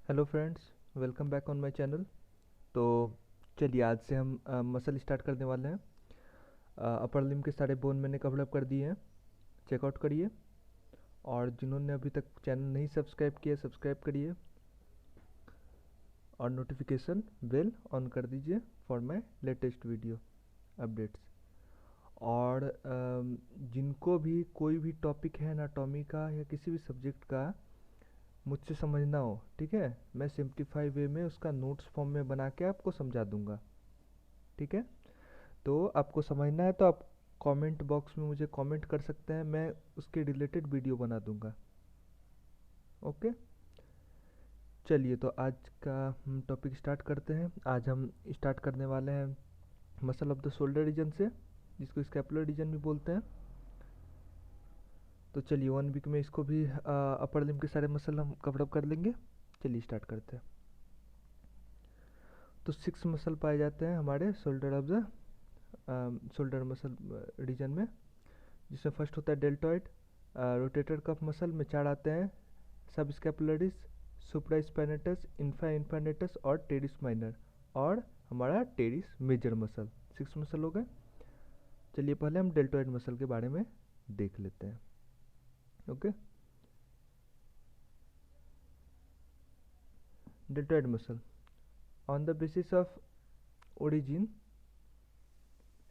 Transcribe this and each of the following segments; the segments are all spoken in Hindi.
Hello friends, welcome back on my channel. तो चलिए आज से हम मसल स्टार्ट करने वाले हैं। अपर लिम्ब के सारे बोन मैंने कवर अप कर दिए हैं। चेकआउट करिए। और जिन्होंने अभी तक चैनल नहीं सब्सक्राइब किया सब्सक्राइब करिए और नोटिफिकेशन बेल ऑन कर दीजिए for my latest video updates. और जिनको भी कोई भी टॉपिक है एनाटॉमी का या किसी भी सब्जेक्ट का मुझसे समझना हो, ठीक है, मैं सिंप्लीफाई वे में उसका नोट्स फॉर्म में बना के आपको समझा दूंगा। ठीक है, तो आपको समझना है तो आप कमेंट बॉक्स में मुझे कमेंट कर सकते हैं, मैं उसके रिलेटेड वीडियो बना दूंगा। ओके, चलिए तो आज का हम टॉपिक स्टार्ट करते हैं। आज हम स्टार्ट करने वाले हैं muscle of the shoulder region से, जिसको स्कैपुलर रीजन भी बोलते हैं। तो चलिए 1 वीक में इसको भी अपर लिम्ब के सारे मसल हम कवर अप कर लेंगे। चलिए स्टार्ट करते हैं। तो 6 मसल पाए जाते हैं हमारे shoulder of the shoulder muscle region में, जिसमें फर्स्ट होता है डेल्टॉइड। रोटेटर कफ मसल में 4 आते हैं, सब स्कैपुलरिस, सुप्रा स्पाइनेटस, इंफ्रा इंफानेटस और टेरिस माइनर, और हमारा टेरिस मेजर मसल। 6 मसल हो गए। चलिए पहले हम डेल्टॉइड मसल के बारे में देख लेते हैं। Okay, deltoid muscle on the basis of origin,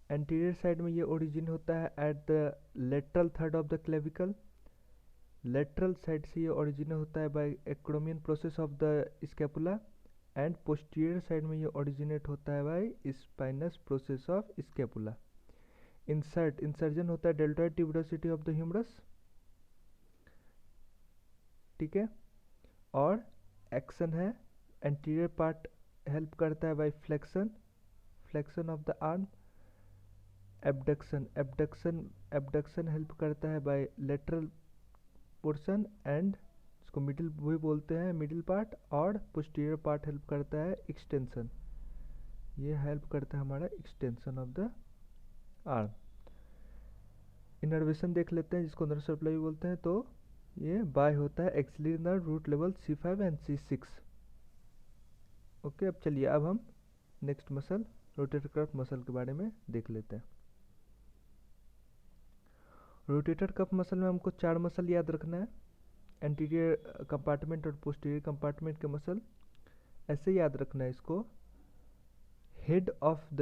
anterior side में ये ओरिजिन होता है at the lateral third of the clavicle. Lateral side से ये ओरिजिन होता है by acromion process of the scapula, and posterior side में ये ओरिजिनेट होता है by spinous process of scapula. Insertion होता है deltoid tuberosity of the humerus. ठीक है, और एक्शन है एंटीरियर पार्ट हेल्प करता है by flexion, flexion of the arm. Abduction help करता है बाय लेटरल पोर्शन, एंड इसको मिडिल भी बोलते हैं, मिडिल पार्ट। और पोस्टीरियर पार्ट हेल्प करता है एक्सटेंशन, ये हेल्प करता है हमारा extension of the arm. Innervation देख लेते हैं, जिसको नर्व सप्लाई भी बोलते हैं। तो ये बाय होता है axillary nerve root level C5 and C6। Okay, अब चलिए अब हम next muscle rotator cuff muscle के बारे में देख लेते हैं। रोटेटर कफ मसल में हमको 4 मसल याद रखना है, एंटीरियर कंपार्टमेंट और पोस्टीरियर कंपार्टमेंट के मसल। ऐसे याद रखना है इसको। Head of the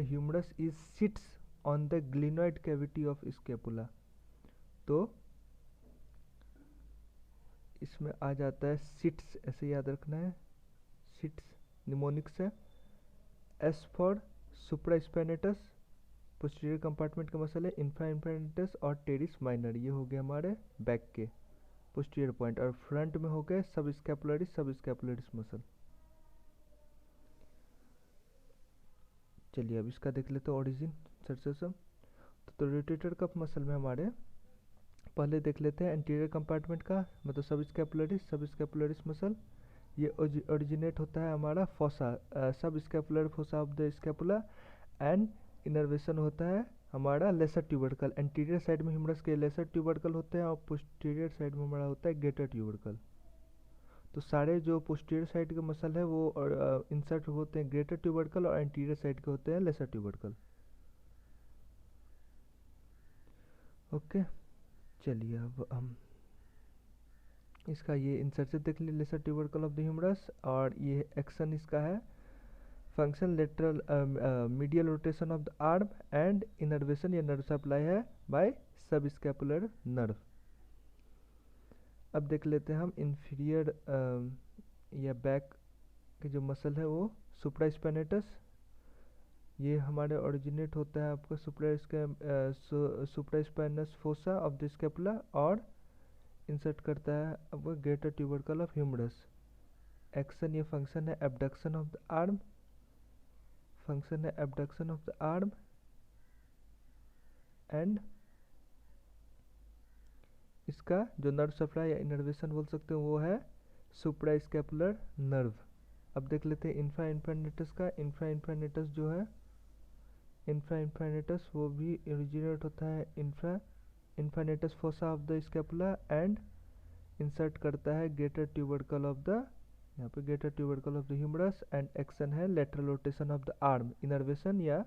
humerus is sits on the glenoid cavity of scapula. तो इसमें आ जाता है सिट्स, ऐसे याद रखना है। सिट्स निमोनिक्स है। S for supraspinatus, posterior compartment का मसल है। इंफ्रा इंफानेटस और टेरिस माइनर, ये हो गए हमारे बैक के पोस्टीरियर पॉइंट। और फ्रंट में हो गए सब स्कैपुलरिस मसल। चलिए अब इसका देख लेते हैं ओरिजिन सर्सेसम। तो रोटेटर कफ मसल में हमारे पहले देख लेते हैं एंटीरियर कंपार्टमेंट का, मतलब सब स्कैपुलरिस मसल। ये ओरिजिनेट होता है हमारा फोसा, सब scapular fossa of the scapula, and innervation होता है हमारा लेसर ट्यूबरकल। एंटीरियर साइड में ह्यूमरस के लेसर ट्यूबरकल होते हैं और पोस्टीरियर साइड में हमारा होता है ग्रेटर ट्यूबरकल। तो सारे जो पोस्टीरियर साइड के मसल है वो इंसर्ट होते हैं ग्रेटर ट्यूबरकल, और एंटीरियर साइड के होते हैं लेसर ट्यूबरकल। ओके, चलिए अब हम इसका ये इंसर्शन देख लीजिए, lesser tubercle of the humerus. और ये एक्शन इसका है function lateral medial rotation of the arm, and innervation, ये नर्व सप्लाई है बाय सब स्कैपुलर नर्व। अब देख लेते हैं हम इंफीरियर या बैक के जो मसल है वो सुप्रास्पाइनेटस। ये हमारे ओरिजिनेट होता है आपका supraspinous fossa of the scapula, और इंसर्ट करता है आपका greater tubercle of humerus. Action ये फंक्शन है abduction of the arm, and इसका जो नर्व सप्लाई या इनर्वेशन बोल सकते हैं वो है सुप्रा स्कैपुलर नर्व। अब देख लेते हैं इंफ्रा इंफानेटस का। इंफ्रा इंफानेटस जो है, इंफ्रा इंफानेटस वो भी ओरिजिनेट होता है infra spinatus fossa of the scapula and insert करता है ग्रेटर ट्यूबरकल ऑफ द, यहाँ पे greater tubercle of the humerus and action है lateral rotation of the arm, innervation या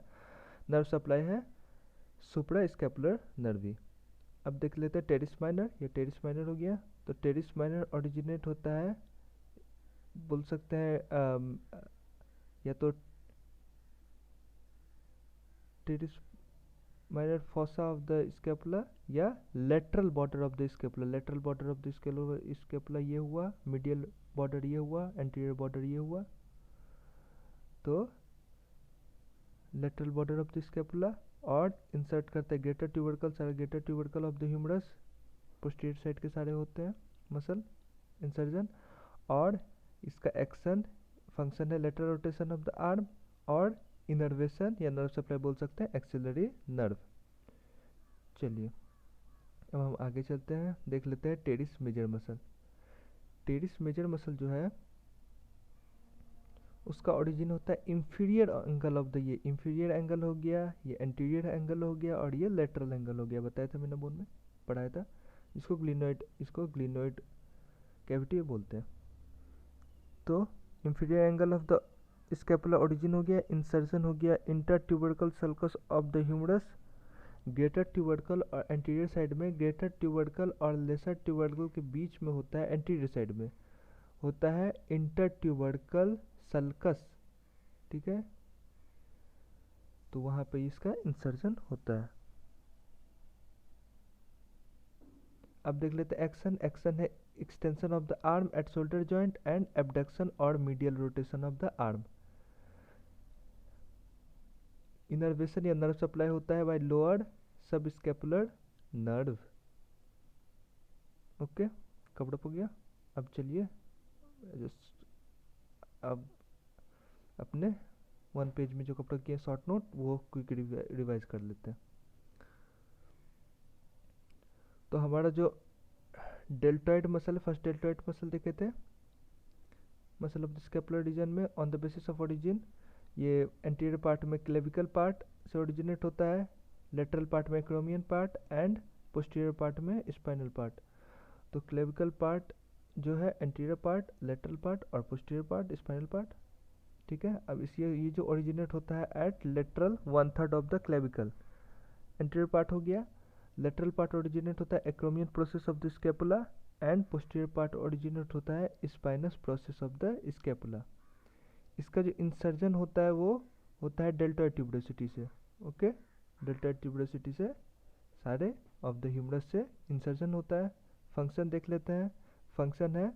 नर्व सप्लाई है सुप्रा स्कैपुलर नर्वी। अब देख लेते हैं टेरिस माइनर, ये टेरिस माइनर हो गया। तो टेरिस माइनर ओरिजिनेट होता है, बोल सकते हैं या तो teres minor fossa of the scapula या lateral border of the scapula. Lateral border of the scapula ये हुआ, मीडियल बॉर्डर ये हुआ, एंटीरियर बॉर्डर ये हुआ। तो lateral border of the scapula और इंसर्ट करते हैं ग्रेटर ट्यूबरकल, सारे greater tubercle of the humerus, posterior side के सारे होते हैं मसल इंसर्जन। और इसका एक्शन फंक्शन है lateral rotation of the arm और इनर्वेशन या नर्व सप्लाई बोल सकते हैं एक्सिलरी नर्व। चलिए अब हम आगे चलते हैं, देख लेते हैं teres major muscle. Teres major muscle जो है उसका ओरिजिन होता है इंफीरियर एंगल ऑफ द, ये इंफीरियर एंगल हो गया, ये एंटीरियर एंगल हो गया और ये लेटरल एंगल हो गया। बताया था मैंने बोन में पढ़ाया था। इसको ग्लिनोइड कैविटी बोलते हैं। तो inferior angle of the scapula origin हो गया, इंसर्शन हो गया intertubercular sulcus of the humerus, greater tubercle और एंटीरियर साइड में, ग्रेटर ट्यूबरकल और लेसर ट्यूबरकल के बीच में होता है, एंटीरियर साइड में होता है इंटर ट्यूबरकल सल्कस, ठीक है। तो वहां पे इसका इंसर्शन होता है। अब देख लेते हैं एक्शन। एक्शन है extension of the arm at shoulder joint and abduction और medial rotation of the arm. Innervation या नर्व सप्लाई होता है by lower subscapular nerve. Okay, cover हो गया। अब चलिए अब अपने 1 पेज में जो कवर किए शॉर्ट नोट वो क्विक रिवाइज कर लेते हैं। तो हमारा जो डेल्टॉइड मसल है, फर्स्ट डेल्टॉइड मसल देखे थे, muscle of the scapular region में on the basis of origin, ये एंटीरियर पार्ट में क्लेविकल पार्ट से ओरिजिनेट होता है, लेटरल पार्ट में acromion part and posterior part में स्पाइनल पार्ट। तो क्लेविकल पार्ट जो है एंटीरियर पार्ट, लेटरल पार्ट और पोस्टीरियर पार्ट स्पाइनल पार्ट, ठीक है। अब इस ये जो ओरिजिनेट होता है at lateral 1/3 of the clavicle, anterior part हो गया। लेटरल पार्ट ओरिजिनेट होता है acromion process of the scapula and posterior part originate होता है spinous process of the scapula. इसका जो इंसर्जन होता है वो होता है डेल्टॉइड ट्यूबरोसिटी से। ओके, डेल्टॉइड ट्यूबरोसिटी से सारे ऑफ द ह्यूमरस से इंसर्जन होता है। फंक्शन देख लेते हैं। फंक्शन है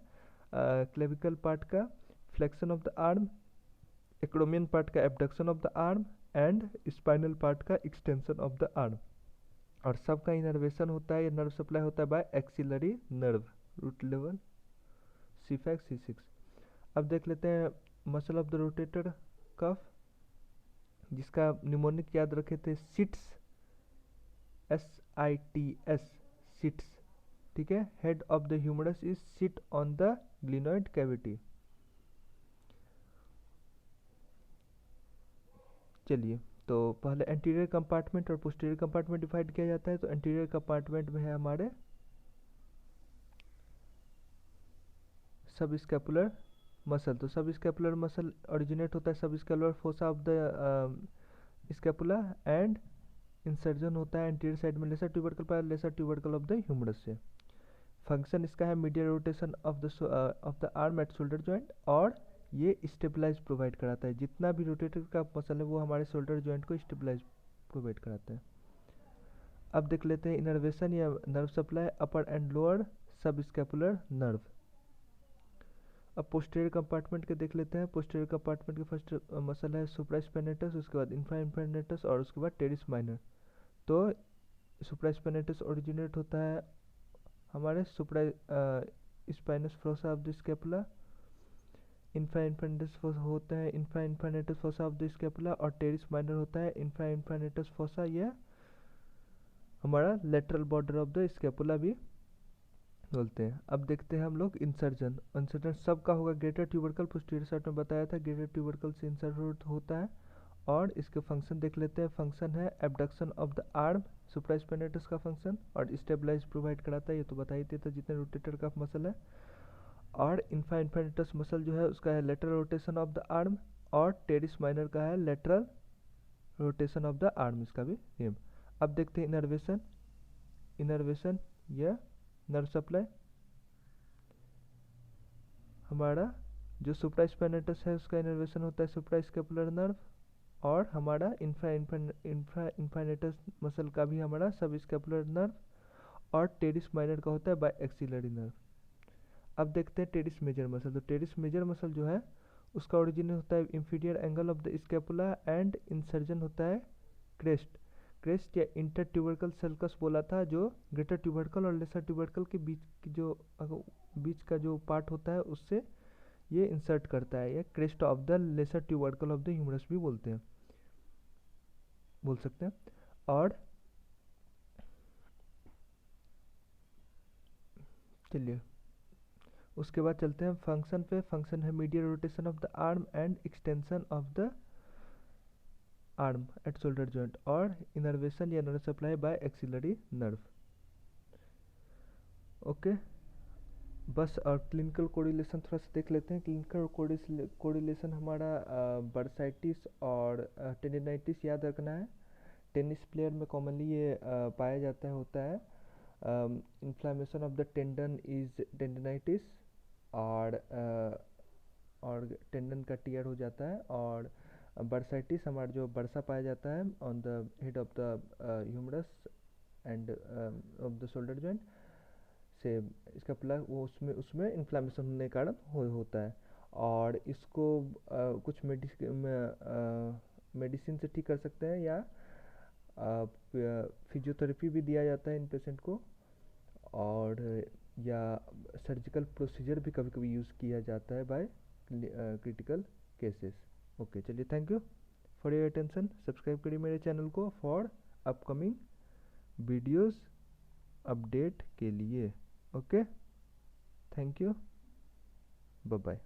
क्लेविकल पार्ट का flexion of the arm, acromion part का abduction of the arm and spinal part का एक्सटेंशन ऑफ द आर्म। और सबका इनर्वेशन होता है या नर्व सप्लाई होता है by axillary nerve, root level C5 C6। अब देख लेते हैं muscle of the rotator cuff, जिसका निमोनिक याद रखे थे सिट्स, SITS, सिट्स, ठीक है। Head of the humerus is sit on the glenoid cavity. चलिए, तो पहले एंटीरियर कंपार्टमेंट और पोस्टीरियर कंपार्टमेंट डिवाइड किया जाता है। तो एंटीरियर कंपार्टमेंट में है हमारे सब स्कैपुलर मसल। तो सब स्कैपुलर मसल ओरिजिनेट होता है subscapular fossa of the scapula and insertion होता है एंटीरियर साइड में लेसर ट्यूबरकल पर, lesser tubercle of the humerus से। फंक्शन इसका है medial rotation of the arm at shoulder joint, और ये स्टेबलाइज प्रोवाइड कराता है। जितना भी रोटेटर का मसल है वो हमारे शोल्डर जॉइंट को स्टेबलाइज प्रोवाइड कराता है। अब देख लेते हैं इनर्वेशन या nerve supply upper and lower subscapular nerve. अब पोस्टीरियर कंपार्टमेंट के देख लेते हैं। पोस्टीरियर कंपार्टमेंट के फर्स्ट मसल है सुप्रास्पाइनेटस, उसके बाद इंफ्रास्पाइनेटस और उसके बाद टेरिस माइनर। तो सुप्रास्पाइनेटस ओरिजिनेट होता है हमारे spinous fossa of the scapula, infraspinatus होता है infraspinatus fossa of the scapula, और टेरिस माइनर होता है इंफ्रास्पाइनेटस फोसा, यह हमारा lateral border of the scapula भी बोलते हैं। अब देखते हैं हम लोग इंसर्जन। इंसर्जन सबका होगा ग्रेटर ट्यूबरकल, पोस्टीरियर साइड में बताया था ग्रेटर ट्यूबरकल से इंसर्ट होता है। और इसके फंक्शन देख लेते हैं। फंक्शन है abduction of the arm supraspinatus का फंक्शन, और स्टेबलाइज प्रोवाइड कराता है, ये तो बता ही देता जितने रोटेटर का मसल है। और इन्फाइनेटस मसल जो है उसका है lateral rotation of the arm, और टेरिस माइनर का है lateral rotation of the arm, इसका भी नेम। अब देखते हैं इनर्वेशन। इनर्वेशन या नर्व सप्लाई, हमारा जो सुप्रास्पाइनेटस है उसका इनर्वेशन होता है सुप्रास्कैपुलर नर्व, और हमारा इन्फाइनेटस मसल का भी हमारा सब स्कैपुलर नर्व, और टेरिस माइनर का होता है बाय एक्सिलरी नर्व। अब देखते हैं टेरिस मेजर मसल। तो टेरिस मेजर मसल जो है उसका ओरिजिन होता है inferior angle of the scapula, and insertion होता है क्रेस्ट। क्रेस्ट या इंटर ट्यूबरकल सल्कस बोला था, जो ग्रेटर ट्यूबरकल और लेसर ट्यूबरकल के बीच की जो बीच का जो पार्ट होता है उससे ये इंसर्ट करता है। ये crest of the lesser tubercle of the humerus भी बोल सकते हैं। और चलिए उसके बाद चलते हैं फंक्शन पे। फंक्शन है medial rotation of the arm and extension of the arm at shoulder joint, और इनर्वेशन या nerve supply by axillary nerve. Okay, बस और क्लिनिकल कोरिलेशन थोड़ा सा देख लेते हैं। क्लिनिकल कोरिलेशन हमारा बर्साइटिस और टेंडिनाइटिस याद रखना है। टेनिस प्लेयर में कॉमनली ये पाया जाता है, होता है inflammation of the tendon is tendinitis, और टेंडन का टियर हो जाता है। और बर्साइटिस हमारा जो बर्सा पाया जाता है on the head of the humerus and of the shoulder joint से, इसका प्लस वो उसमें उसमें इन्फ्लामेशन होने के कारण होता है। और इसको कुछ मेडिसिन से ठीक कर सकते हैं, या फिजियोथेरेपी भी दिया जाता है इन पेशेंट को, और या सर्जिकल प्रोसीजर भी कभी कभी यूज़ किया जाता है बाय क्रिटिकल केसेस। ओके, चलिए, thank you for your attention. Subscribe करिए मेरे चैनल को फॉर अपकमिंग वीडियोस अपडेट के लिए। Okay, thank you, bye bye.